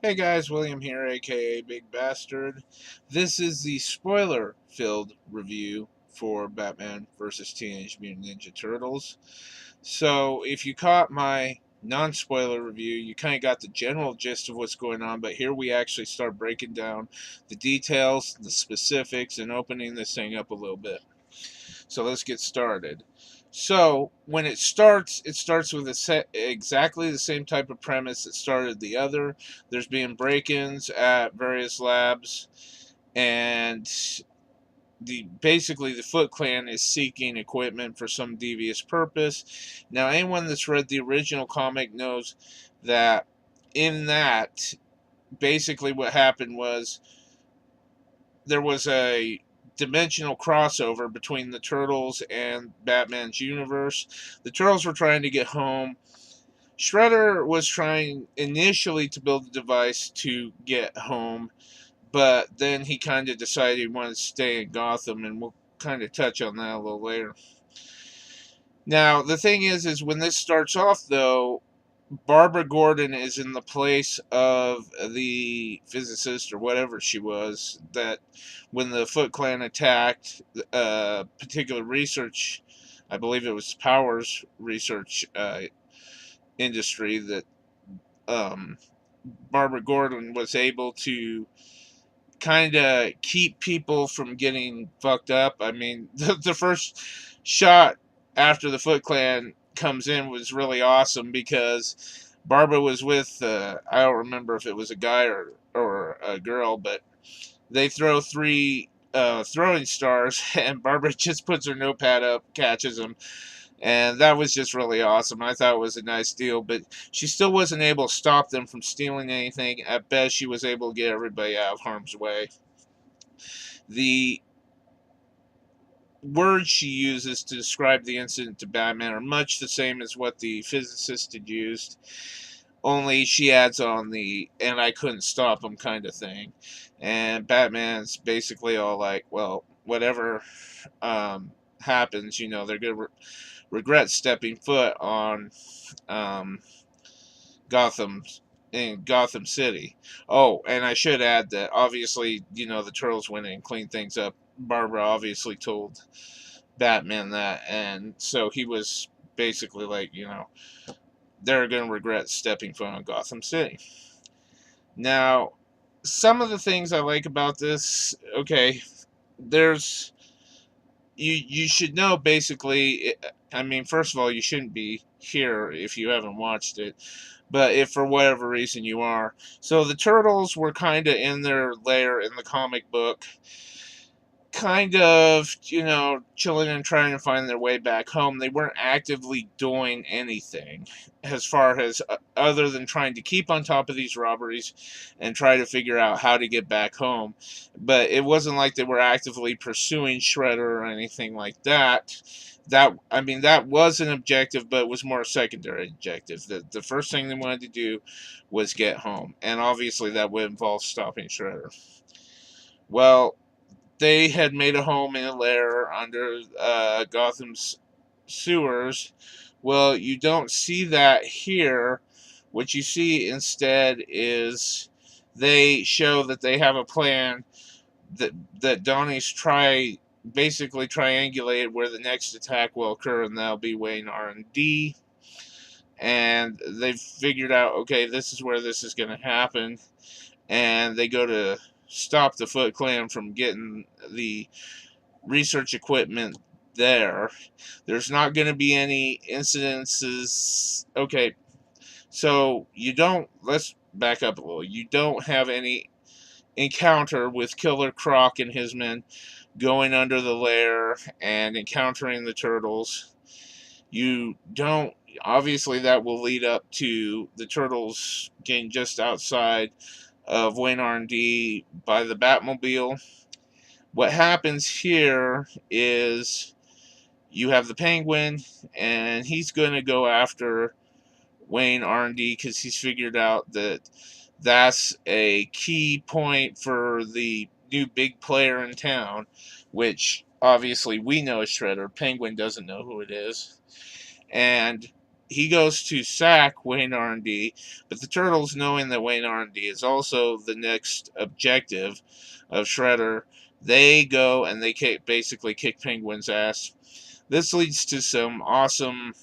Hey guys, William here, aka Big Bastard. This is the spoiler filled review for Batman vs. Teenage Mutant Ninja Turtles. So, if you caught my non spoiler review, you kind of got the general gist of what's going on, but here we actually start breaking down the details, the specifics, and opening this thing up a little bit. So let's get started. So when it starts with exactly the same type of premise that started the other. There's being break-ins at various labs, and basically the Foot Clan is seeking equipment for some devious purpose. Now, anyone that's read the original comic knows that in that, basically what happened was there was a dimensional crossover between the Turtles and Batman's universe. The Turtles were trying to get home. Shredder was trying initially to build a device to get home, but then he kind of decided he wanted to stay in Gotham, and we'll kind of touch on that a little later. Now, the thing is when this starts off, though, Barbara Gordon is in the place of the physicist or whatever she was that when the Foot Clan attacked particular research, I believe it was Powers research industry, that um, Barbara Gordon was able to kind of keep people from getting fucked up. I mean, the first shot after the Foot Clan comes in was really awesome because Barbara was with, I don't remember if it was a guy or a girl, but they throw three throwing stars, and Barbara just puts her notepad up, catches them, and that was just really awesome. I thought it was a nice deal, but she still wasn't able to stop them from stealing anything. At best, she was able to get everybody out of harm's way. The words she uses to describe the incident to Batman are much the same as what the physicist had used, only she adds on the "and I couldn't stop them" kind of thing. And Batman's basically all like, well, whatever happens, they're going to regret stepping foot on um, Gotham in Gotham City. Oh, and I should add that obviously, the Turtles went in and cleaned things up. Barbara obviously told Batman that, and so he was basically like, they're going to regret stepping foot on Gotham City. Now, some of the things I like about this, okay, there's you should know basically. I mean, first of all, you shouldn't be here if you haven't watched it, but if for whatever reason you are. So the Turtles were kind of in their lair in the comic book, kind of, chilling and trying to find their way back home. They weren't actively doing anything as far as other than trying to keep on top of these robberies and try to figure out how to get back home. But it wasn't like they were actively pursuing Shredder or anything like that. That was an objective, but it was more a secondary objective. The first thing they wanted to do was get home, and obviously that would involve stopping Shredder. Well, they had made a home in a lair under Gotham's sewers. Well, you don't see that here. What you see instead is they show that they have a plan that Donnie's basically triangulated where the next attack will occur, and that'll be Wayne R&D. And they've figured out, okay, this is where this is going to happen, and they go to stop the Foot Clan from getting the research equipment there. There's not going to be any incidences. Okay, so let's back up a little. You don't have any encounter with Killer Croc and his men going under the lair and encountering the Turtles. You don't. Obviously, that will lead up to the Turtles getting just outside of Wayne R&D by the Batmobile. What happens here is you have the Penguin, and he's going to go after Wayne R&D because he's figured out that that's a key point for the new big player in town, which obviously we know is Shredder. Penguin doesn't know who it is. And he goes to sack Wayne R&D, but the Turtles, knowing that Wayne R&D is also the next objective of Shredder, they go and they basically kick Penguin's ass. This leads to some awesome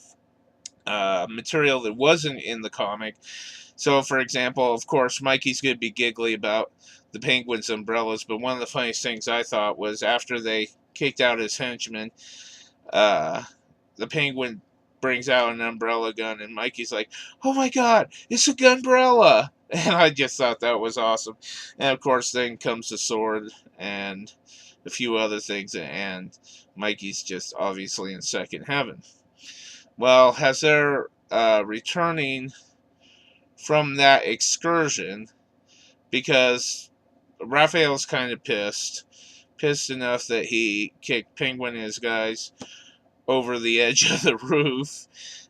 material that wasn't in the comic. So, for example, of course, Mikey's going to be giggly about the Penguin's umbrellas, but one of the funniest things I thought was after they kicked out his henchman, uh, the Penguin brings out an umbrella gun, and Mikey's like, "Oh my God, it's a gunbrella!" And I just thought that was awesome. And of course, then comes the sword and a few other things, and Mikey's just obviously in second heaven. Well, as they're returning from that excursion, because Raphael's kind of pissed enough that he kicked Penguin and his guys over the edge of the roof,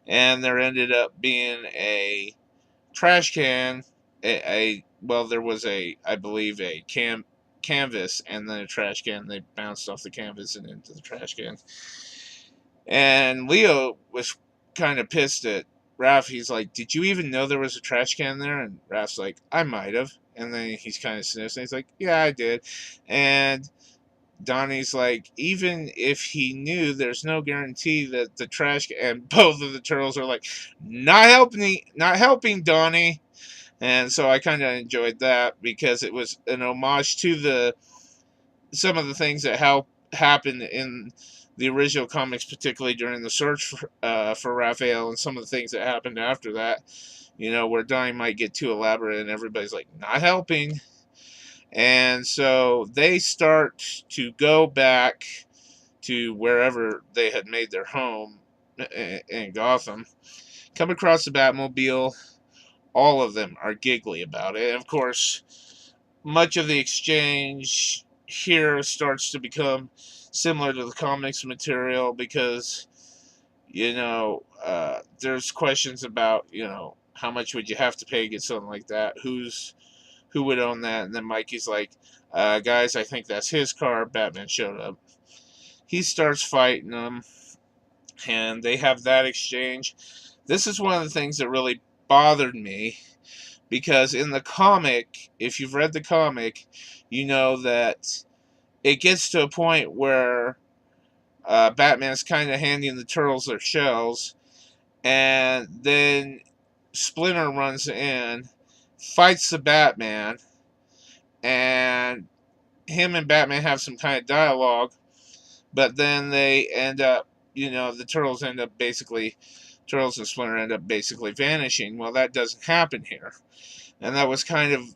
and there ended up being a trash can. Well, there was I believe a canvas and then a trash can. They bounced off the canvas and into the trash can. And Leo was kind of pissed at Raph. He's like, "Did you even know there was a trash can there?" And Raph's like, "I might have." And then he's kind of sniffs and he's like, "Yeah, I did." And Donnie's like, even if he knew, there's no guarantee that the trash can. And both of the turtles are like, not helping Donnie. And so I kind of enjoyed that because it was an homage to the some of the things that happened in the original comics, particularly during the search for Raphael, and some of the things that happened after that. You know, where Donnie might get too elaborate, and everybody's like, not helping. And so they start to go back to wherever they had made their home in Gotham, come across the Batmobile. All of them are giggly about it. And of course, much of the exchange here starts to become similar to the comics material because, there's questions about, how much would you have to pay to get something like that? Who would own that? And then Mikey's like, guys, I think that's his car. Batman showed up. He starts fighting them, and they have that exchange. This is one of the things that really bothered me because in the comic, if you've read the comic, you know that it gets to a point where Batman's kind of handing the turtles their shells, and then Splinter runs in, fights the Batman, and him and Batman have some kind of dialogue, but then they end up, the turtles and Splinter end up basically vanishing. Well, that doesn't happen here. And that was kind of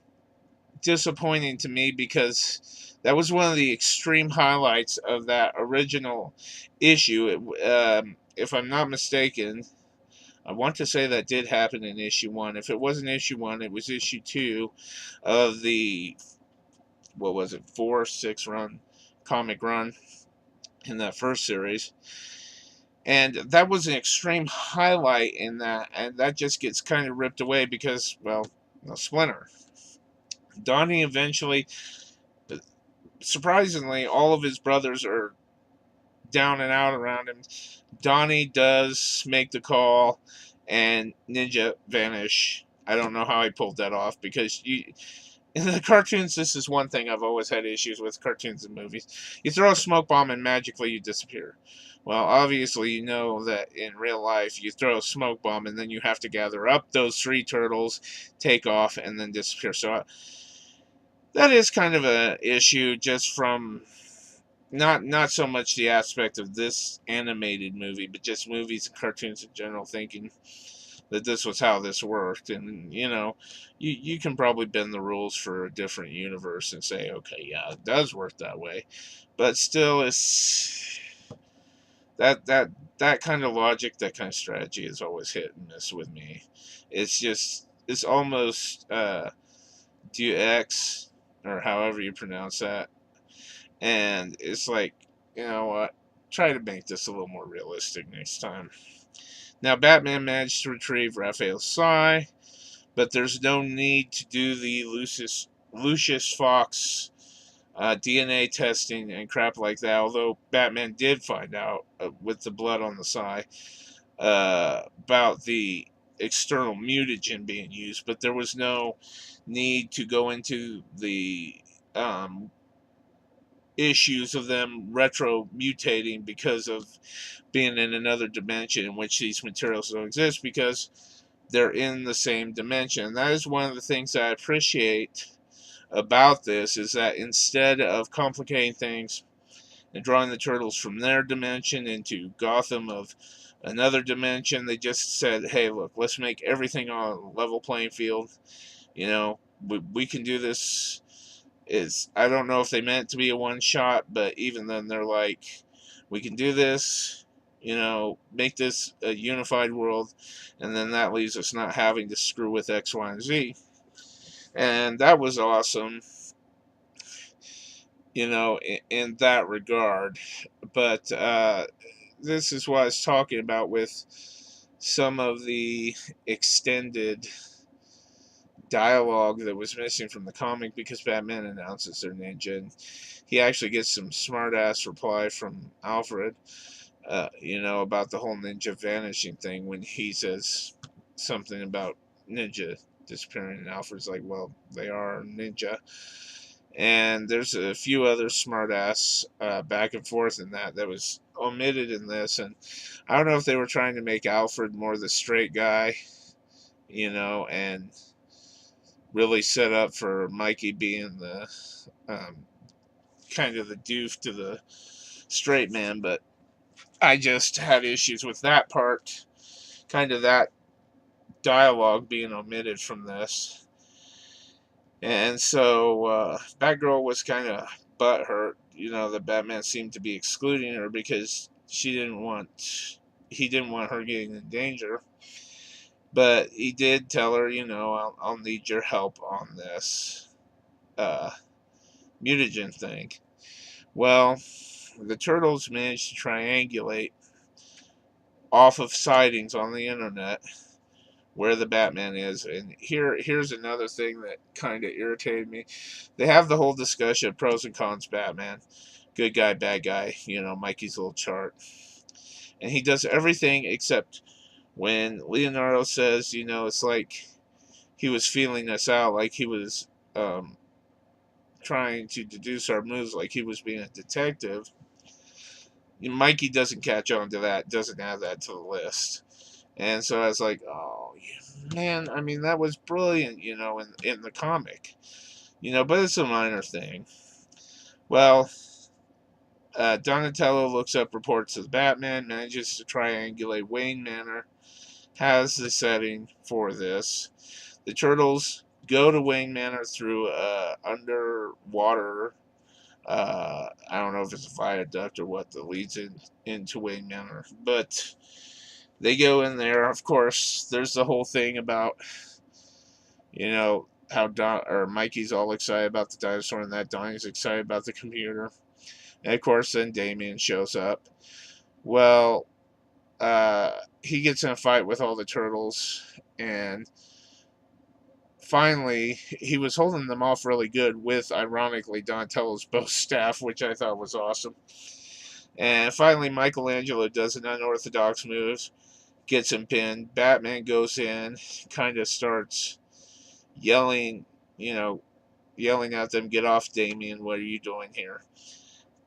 disappointing to me because that was one of the extreme highlights of that original issue. If I'm not mistaken, I want to say that did happen in issue 1. If it wasn't issue 1, it was issue 2 of the, what was it, 4-6 run, comic run in that first series. And that was an extreme highlight in that, and that just gets kind of ripped away because, well, Splinter. Donnie eventually, surprisingly, all of his brothers are down and out around him. Donnie does make the call, and Ninja vanish. I don't know how he pulled that off because in the cartoons, this is one thing I've always had issues with cartoons and movies. You throw a smoke bomb and magically you disappear. Well, obviously you know that in real life you throw a smoke bomb and then you have to gather up those 3 turtles, take off, and then disappear. So that is kind of an issue just from not so much the aspect of this animated movie, but just movies and cartoons in general, thinking that this was how this worked. And you can probably bend the rules for a different universe and say, okay, yeah, it does work that way, but still it's that kind of logic, that kind of strategy is always hit and miss with me. It's almost DX, or however you pronounce that. And it's like, you know what? Try to make this a little more realistic next time. Now, Batman managed to retrieve Raphael's psi, but there's no need to do the Lucius Fox DNA testing and crap like that, although Batman did find out with the blood on the psi. about the external mutagen being used, but there was no need to go into the um, issues of them retro mutating because of being in another dimension in which these materials don't exist, because they're in the same dimension. And that is one of the things that I appreciate about this, is that instead of complicating things and drawing the turtles from their dimension into Gotham of another dimension, they just said, hey, look, let's make everything on a level playing field. You know, we can do this. Is, I don't know if they meant it to be a one shot, but even then they're like, we can do this, you know, make this a unified world, and then that leaves us not having to screw with X, Y, and Z. And that was awesome, you know, in that regard. But this is what I was talking about with some of the extended dialogue that was missing from the comic, because Batman announces they're ninja, and he actually gets some smart ass reply from Alfred, you know, about the whole ninja vanishing thing, when he says something about ninja disappearing, and Alfred's like, well, they are ninja. And there's a few other smart ass back and forth in that was omitted in this. And I don't know if they were trying to make Alfred more the straight guy, you know, and really set up for Mikey being the um, kind of the doof to the straight man. But I just had issues with that part, kind of that dialogue being omitted from this. And so Batgirl was kind of butthurt, you know, that Batman seemed to be excluding her because he didn't want her getting in danger. But he did tell her, you know, I'll need your help on this uh, mutagen thing. Well, the Turtles managed to triangulate off of sightings on the internet where the Batman is. And here's another thing that kind of irritated me. They have the whole discussion of pros and cons Batman. Good guy, bad guy, you know, Mikey's little chart. And he does everything except when Leonardo says, you know, it's like he was feeling us out, like he was trying to deduce our moves, like he was being a detective. Mikey doesn't catch on to that, doesn't add that to the list. And so I was like, oh, man, I mean, that was brilliant, you know, in the comic. You know, but it's a minor thing. Well, Donatello looks up reports of Batman, manages to triangulate Wayne Manor, has the setting for this. The Turtles go to Wayne Manor through underwater. I don't know if it's a viaduct or what that leads into Wayne Manor, but they go in there. Of course, there's the whole thing about, you know, how Mikey's all excited about the dinosaur, and that Donnie's excited about the computer. And of course, then Damien shows up. Well, he gets in a fight with all the turtles, and finally, he was holding them off really good with, ironically, Donatello's bow staff, which I thought was awesome. And finally, Michelangelo does an unorthodox move, gets him pinned. Batman goes in, kind of starts yelling, you know, yelling at them, get off, Damien, what are you doing here?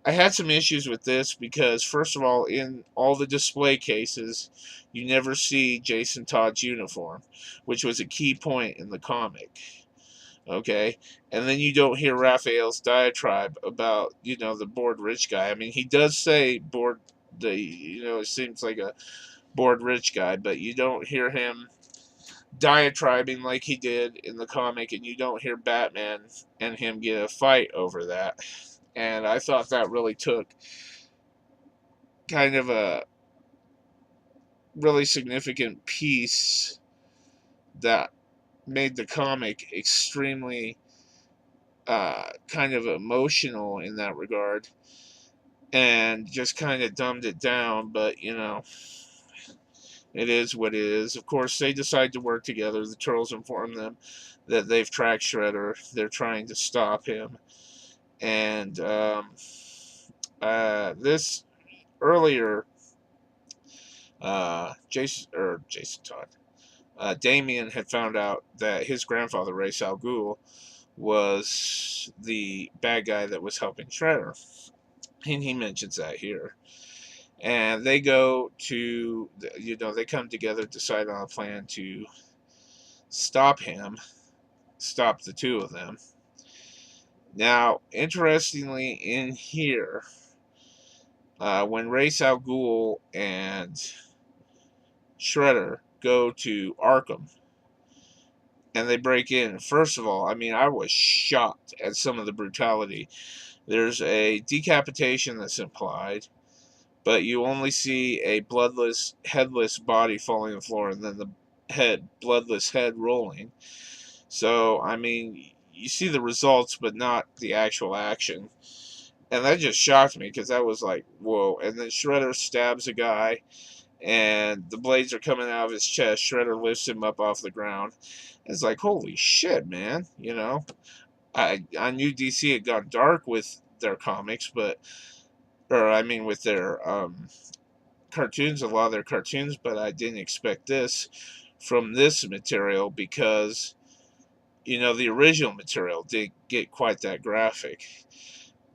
I had some issues with this because, first of all, in all the display cases, you never see Jason Todd's uniform, which was a key point in the comic. Okay, and then you don't hear Raphael's diatribe about, you know, the bored rich guy. I mean, he does say bored. You know, it seems like a bored rich guy, but you don't hear him diatribing like he did in the comic, and you don't hear Batman and him get a fight over that. And I thought that really took kind of a really significant piece that made the comic extremely kind of emotional in that regard, and just kind of dumbed it down. But, you know, it is what it is. Of course, they decide to work together. The Turtles inform them that they've tracked Shredder. They're trying to stop him. And this earlier Jason Todd. Damien had found out that his grandfather, Ra's al Ghul, was the bad guy that was helping Shredder. And he mentions that here. And they go to, they come together, decide on a plan to stop him, stop the two of them. Now, interestingly, in here, when Ra's al Ghul and Shredder go to Arkham and they break in, first of all, I mean, I was shocked at some of the brutality. There's a decapitation that's implied, but you only see a bloodless, headless body falling on the floor and then the bloodless head rolling. So, I mean, you see the results, but not the actual action. And that just shocked me because I was like, whoa. And then Shredder stabs a guy, and the blades are coming out of his chest. Shredder lifts him up off the ground. It's like, holy shit, man. I knew DC had gone dark with their comics, with their cartoons, a lot of their cartoons, but I didn't expect this from this material because, the original material didn't get quite that graphic.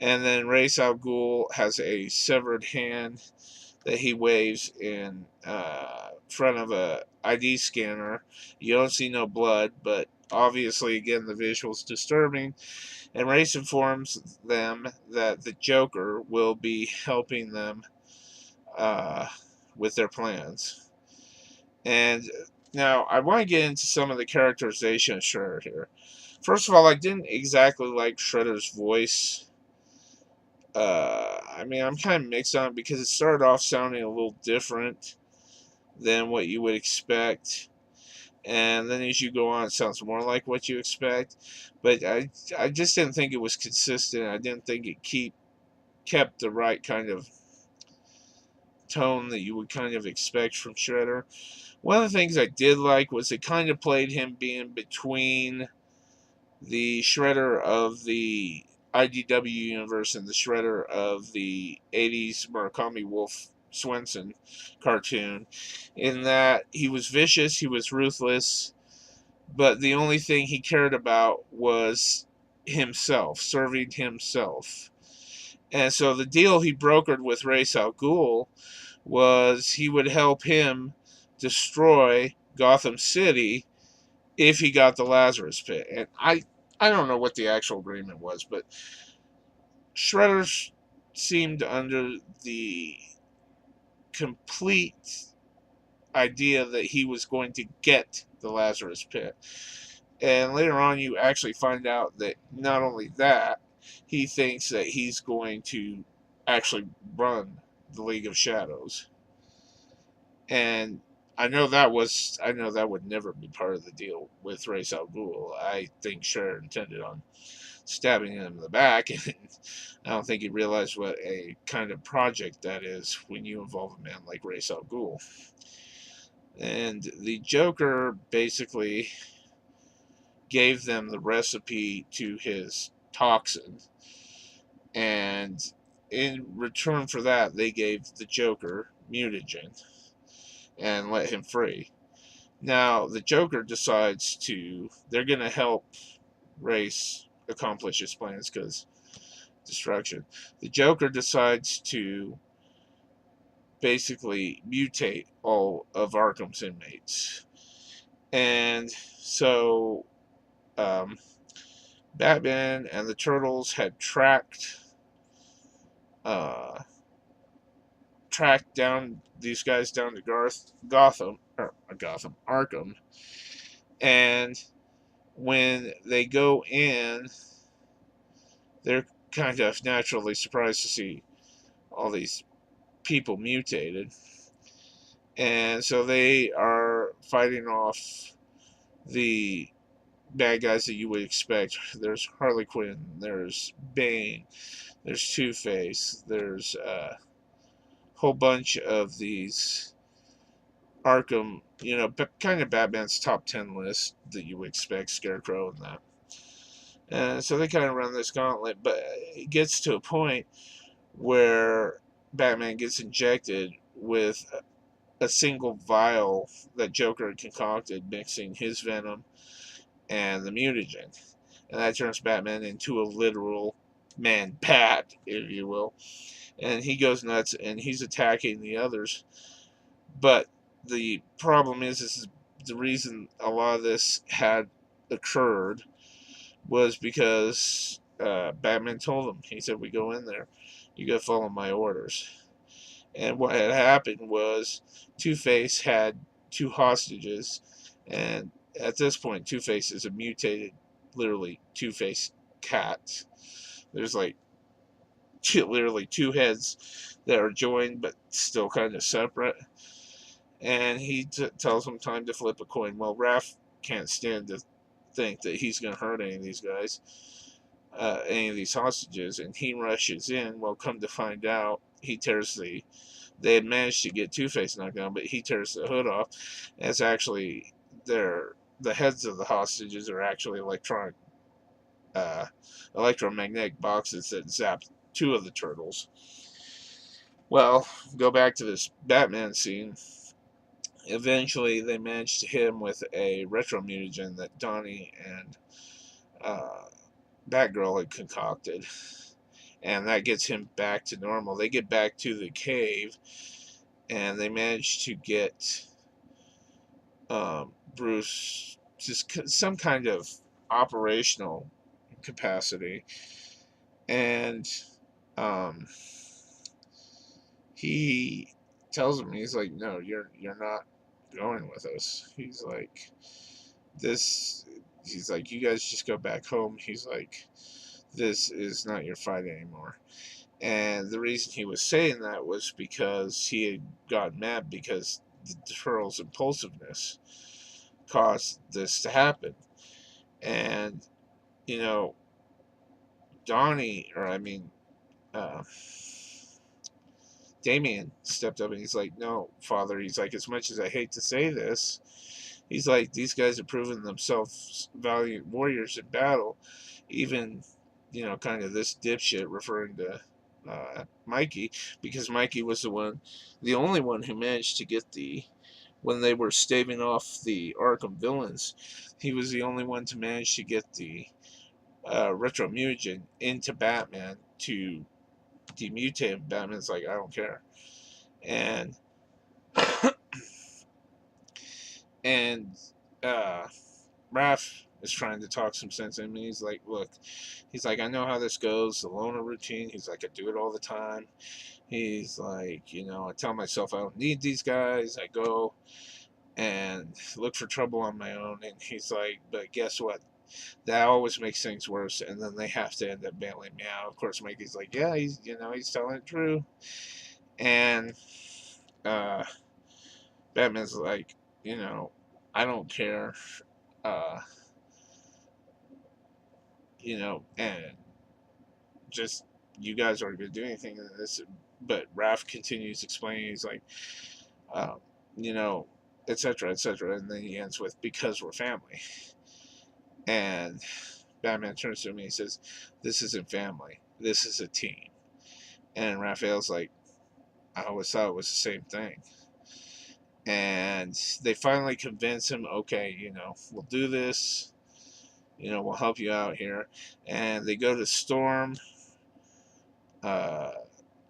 And then Ra's al Ghul has a severed hand that he waves in front of a ID scanner. You don't see no blood, but obviously, again, the visual's disturbing. And Ra's informs them that the Joker will be helping them uh, with their plans. And now I want to get into some of the characterization of Shredder here. First of all, I didn't exactly like Shredder's voice. I'm kind of mixed on it because it started off sounding a little different than what you would expect, and then as you go on, it sounds more like what you expect. But I just didn't think it was consistent. I didn't think it kept the right kind of tone that you would kind of expect from Shredder. One of the things I did like was it kind of played him being between the Shredder of the IDW universe and the Shredder of the 80s Murakami Wolf Swenson cartoon, in that he was vicious, he was ruthless, but the only thing he cared about was himself, serving himself. And so the deal he brokered with Ra's al Ghul was he would help him destroy Gotham City if he got the Lazarus Pit. And I don't know what the actual agreement was, but Shredder seemed under the complete idea that he was going to get the Lazarus Pit. And later on, you actually find out that not only that, he thinks that he's going to actually run the League of Shadows. And I know that would never be part of the deal with Ra's al Ghul. I think Shredder intended on stabbing him in the back, and I don't think he realized what a kind of project that is when you involve a man like Ra's al Ghul. And the Joker basically gave them the recipe to his toxin, and in return for that, they gave the Joker mutagen and let him free. Now, the Joker decides they're going to help Ra's accomplish his plans because destruction. The Joker decides to basically mutate all of Arkham's inmates. And so, Batman and the Turtles had uh, tracked down these guys down to Arkham. And when they go in, they're kind of naturally surprised to see all these people mutated. And so they are fighting off the bad guys that you would expect. There's Harley Quinn, there's Bane, there's Two-Face, there's a whole bunch of these Arkham, kind of Batman's top 10 list that you would expect, Scarecrow and that. And so they kind of run this gauntlet, but it gets to a point where Batman gets injected with a single vial that Joker had concocted, mixing his venom and the mutagen, and that turns Batman into a literal man bat, if you will. And he goes nuts, and he's attacking the others. But the problem is the reason a lot of this had occurred was because Batman told him. He said, "We go in there, you got to follow my orders." And what had happened was Two Face had two hostages, and at this point, Two Face is a mutated, literally Two Face cat. There's like literally two heads that are joined but still kind of separate. And he tells him time to flip a coin. Well, Raph can't stand to think that he's going to hurt any of these guys, any of these hostages, and he rushes in. Well, come to find out, he tears the. They had managed to get Two Face knocked down, but he tears the hood off. And it's actually the heads of the hostages are actually uh, electromagnetic boxes that zap two of the turtles. Well, go back to this Batman scene. Eventually, they managed to hit him with a retro mutagen that Donnie and uh, Batgirl had concocted, and that gets him back to normal. They get back to the cave, and they manage to get Bruce just some kind of operational capacity, and um, he tells him, he's like, "No, you're not going with us." He's like, "This." He's like, "You guys just go back home." He's like, "This is not your fight anymore." And the reason he was saying that was because he had gotten mad because the Turtles' impulsiveness caused this to happen. And, you know, Donnie, or I mean, uh, Damien stepped up and he's like, "No, Father," he's like, "as much as I hate to say this," he's like, "these guys have proven themselves valiant warriors in battle. Even, kind of this dipshit," referring to Mikey, because Mikey was the only one who managed to get when they were staving off the Arkham villains, he was the only one to manage to get the retro mutagen into Batman to demutate him. Batman's like, "I don't care." And and uh, Raph is trying to talk some sense in me. He's like, "Look," he's like, "I know how this goes, the loner routine." He's like, "I do it all the time." He's like, "I tell myself I don't need these guys. I go and look for trouble on my own." And he's like, "But guess what? That always makes things worse, and then they have to end up bailing me out." Of course, Mikey's like, "Yeah, he's telling it true." And uh, Batman's like, "I don't care." Uh, and just, you guys aren't going to do anything in this. But Raph continues explaining. He's like, um, you know, etc., etc. And then he ends with, "Because we're family." And Batman turns to me and he says, "This isn't family. This is a team." And Raphael's like, "I always thought it was the same thing." And they finally convince him, "Okay, we'll do this. We'll help you out here." And they go to storm. Uh,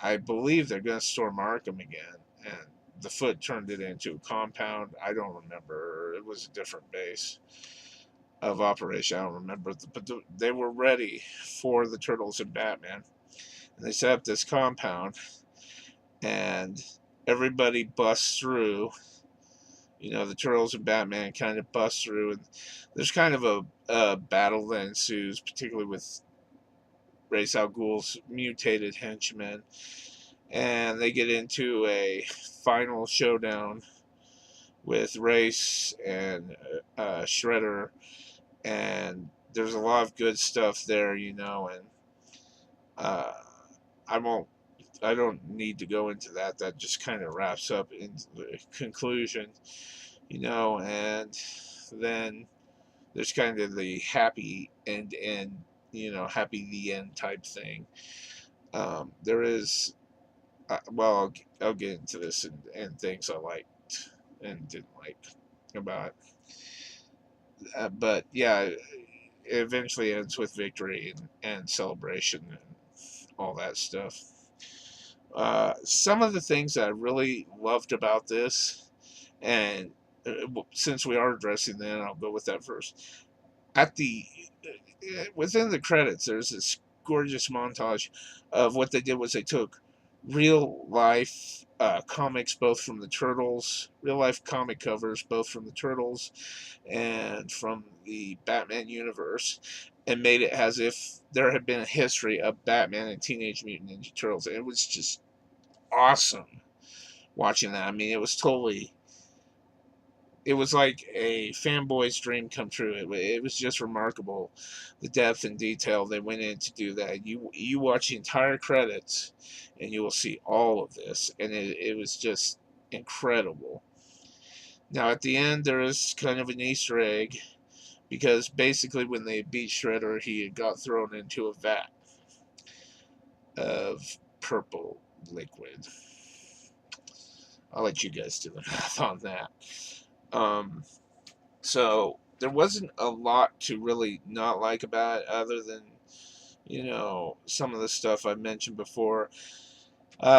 I believe they're going to storm Arkham again. And the Foot turned it into a compound. I don't remember. It was a different base of operation. I don't remember. But they were ready for the Turtles and Batman. And they set up this compound. And everybody busts through. The Turtles and Batman kind of bust through. And there's kind of a battle that ensues, particularly with Ra's al Ghul's mutated henchmen, and they get into a final showdown with Race and Shredder, and there's a lot of good stuff there, and uh, I won't. I don't need to go into that. That just kind of wraps up into the conclusion, and then there's kind of the happy end, happy the end type thing. There is, well, I'll get into this and things I like and didn't like about it. But yeah, it eventually ends with victory and celebration and all that stuff. Some of the things that I really loved about this, and since we are addressing that, I'll go with that first. At the within the credits, there's this gorgeous montage of what they did was they took real life comics, both from the Turtles, real life comic covers, both from the Turtles and from the Batman universe, and made it as if there had been a history of Batman and Teenage Mutant Ninja Turtles. And it was just awesome watching that. I mean, it was like a fanboy's dream come true. It was just remarkable, the depth and detail they went in to do that. You watch the entire credits, and you will see all of this, and it was just incredible. Now at the end there is kind of an Easter egg, because basically when they beat Shredder, he had got thrown into a vat of purple liquid. I'll let you guys do the math on that. Um, So there wasn't a lot to really not like about it, other than, some of the stuff I mentioned before.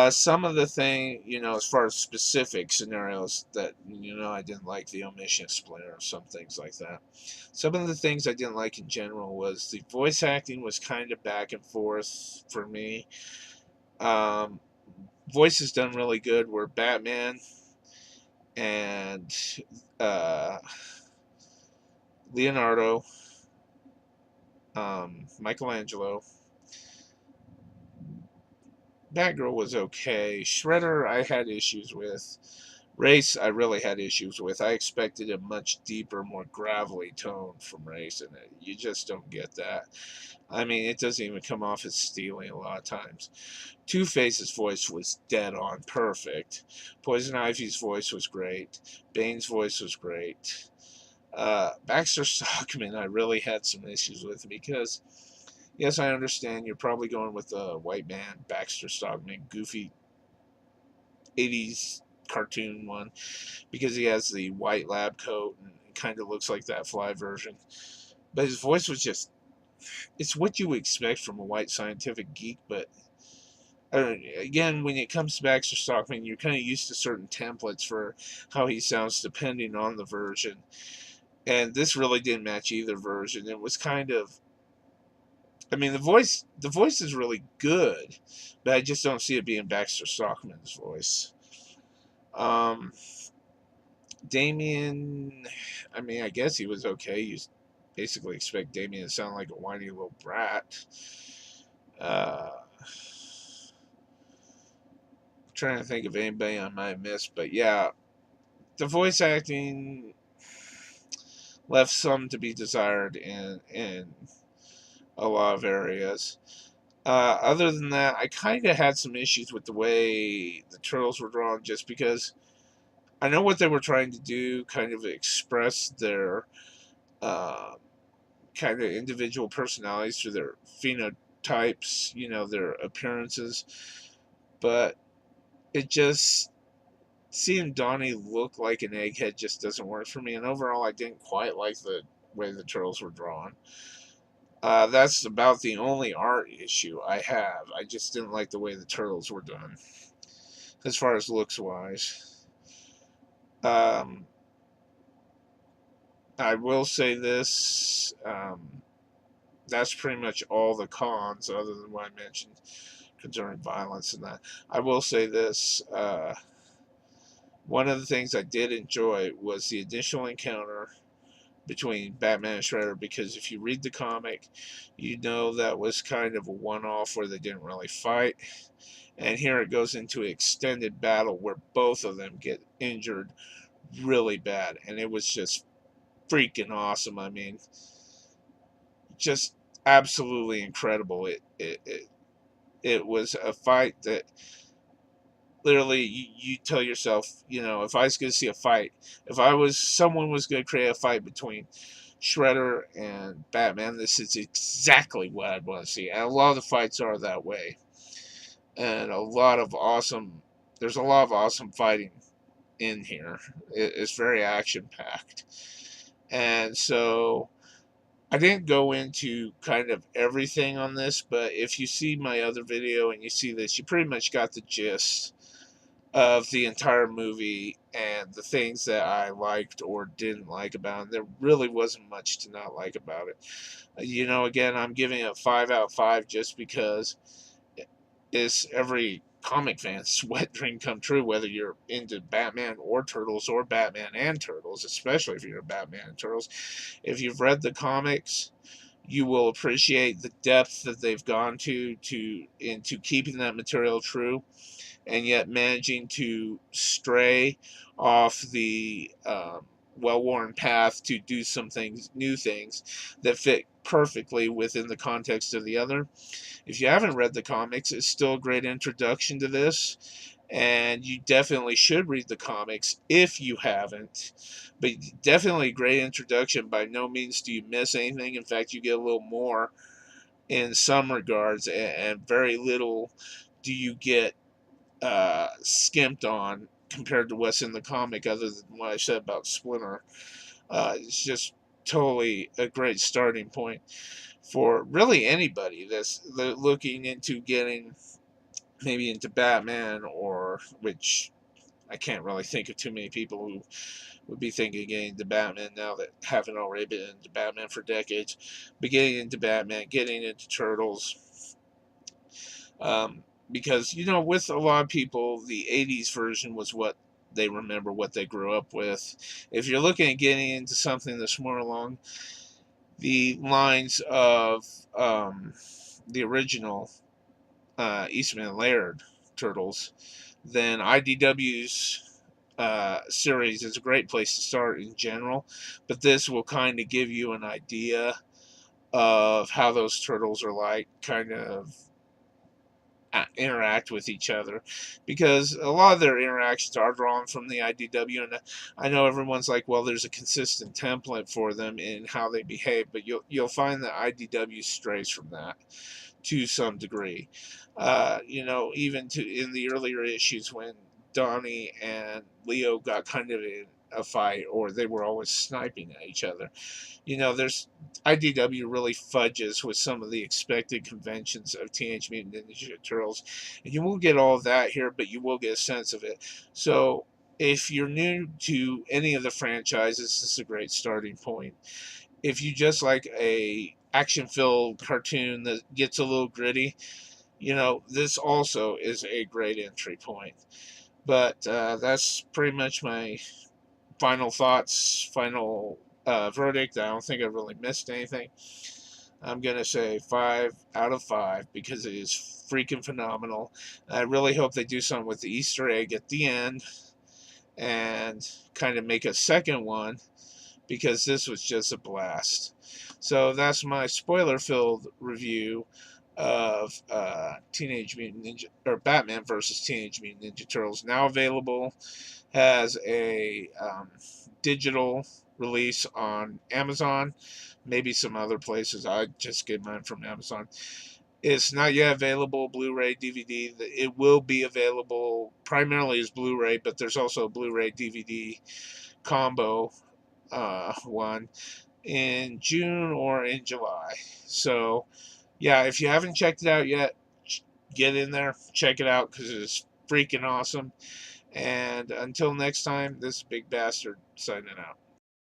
Some of the thing, as far as specific scenarios that, I didn't like the omission of Splinter, some things like that. Some of the things I didn't like in general was the voice acting was kind of back and forth for me. Um, Voices done really good were Batman and uh, Leonardo, Michelangelo. Batgirl was okay. Shredder, I had issues with. Race, I really had issues with. I expected a much deeper, more gravelly tone from Race, and you just don't get that. I mean, it doesn't even come off as stealing a lot of times. Two Face's voice was dead on perfect. Poison Ivy's voice was great. Bane's voice was great. Baxter Stockman, I really had some issues with, because yes, I understand you're probably going with the white man, Baxter Stockman, goofy 80s cartoon one, because he has the white lab coat and it kind of looks like that Fly version. But his voice was just, it's what you would expect from a white scientific geek, but again, when it comes to Baxter Stockman, you're kind of used to certain templates for how he sounds depending on the version. And this really didn't match either version. It was kind of, I mean, the voice is really good, but I just don't see it being Baxter Stockman's voice. Um, Damien, I mean, I guess he was okay. You basically expect Damien to sound like a whiny little brat. Uh, Trying to think of anybody I might have missed, but yeah, the voice acting left some to be desired in a lot of areas. Other than that, I kind of had some issues with the way the turtles were drawn, just because I know what they were trying to do, kind of express their uh, kind of individual personalities through their phenotypes, their appearances. But it just, seeing Donnie look like an egghead just doesn't work for me. And overall, I didn't quite like the way the turtles were drawn. That's about the only art issue I have. I just didn't like the way the turtles were done, as far as looks wise. Um, I will say this. That's pretty much all the cons, other than what I mentioned concerning violence and that. I will say this. One of the things I did enjoy was the initial encounter between Batman and Shredder, because if you read the comic, you know that was kind of a one-off where they didn't really fight. And here it goes into an extended battle where both of them get injured really bad. And it was just freaking awesome. I mean, just absolutely incredible. It was a fight that literally you tell yourself, if I was going to see a fight, if someone was going to create a fight between Shredder and Batman, this is exactly what I'd want to see. And a lot of the fights are that way. And there's a lot of awesome fighting in here. It's very action packed. And so I didn't go into kind of everything on this, but if you see my other video and you see this, you pretty much got the gist of the entire movie and the things that I liked or didn't like about it. There really wasn't much to not like about it. Again, I'm giving it a 5 out of 5 just because it's every comic fan's wet dream come true, whether you're into Batman or Turtles or Batman and Turtles, especially if you're a Batman and Turtles. If you've read the comics, you will appreciate the depth that they've gone to into keeping that material true, and yet managing to stray off the well-worn path to do some things, new things that fit perfectly within the context of the other. If you haven't read the comics, it's still a great introduction to this, and you definitely should read the comics if you haven't. But definitely a great introduction. By no means do you miss anything. In fact, you get a little more in some regards, and very little do you get skimped on compared to what's in the comic, other than what I said about Splinter. It's just totally a great starting point for really anybody that's looking into getting maybe into Batman, or which I can't really think of too many people who would be thinking of getting into Batman now that haven't already been into Batman for decades. But getting into Batman, getting into Turtles, because with a lot of people, the '80s version was what they remember, what they grew up with. If you're looking at getting into something that's more along the lines of the original Eastman and Laird Turtles, then IDW's series is a great place to start in general. But this will kind of give you an idea of how those turtles are like, kind of interact with each other, because a lot of their interactions are drawn from the IDW, and I know everyone's like, well, there's a consistent template for them in how they behave, but you'll find that IDW strays from that to some degree. Even in the earlier issues when Donnie and Leo got kind of in a fight, or they were always sniping at each other. There's IDW really fudges with some of the expected conventions of Teenage Mutant Ninja Turtles, and you won't get all of that here, but you will get a sense of it. So if you're new to any of the franchises, this is a great starting point. If you just like a action-filled cartoon that gets a little gritty, this also is a great entry point. But that's pretty much my final thoughts, final verdict. I don't think I really missed anything. I'm going to say 5 out of 5 because it is freaking phenomenal. I really hope they do something with the Easter egg at the end and kind of make a second one, because this was just a blast. So that's my spoiler-filled review of Teenage Mutant Ninja, or Batman versus Teenage Mutant Ninja Turtles. Now available, has a digital release on Amazon, maybe some other places. I just get mine from Amazon. It's not yet available Blu-ray DVD. It will be available primarily as Blu-ray, but there's also a Blu-ray DVD combo one in June or in July. So yeah, if you haven't checked it out yet, get in there, check it out, because it's freaking awesome. And until next time, this is Big Bastard signing out.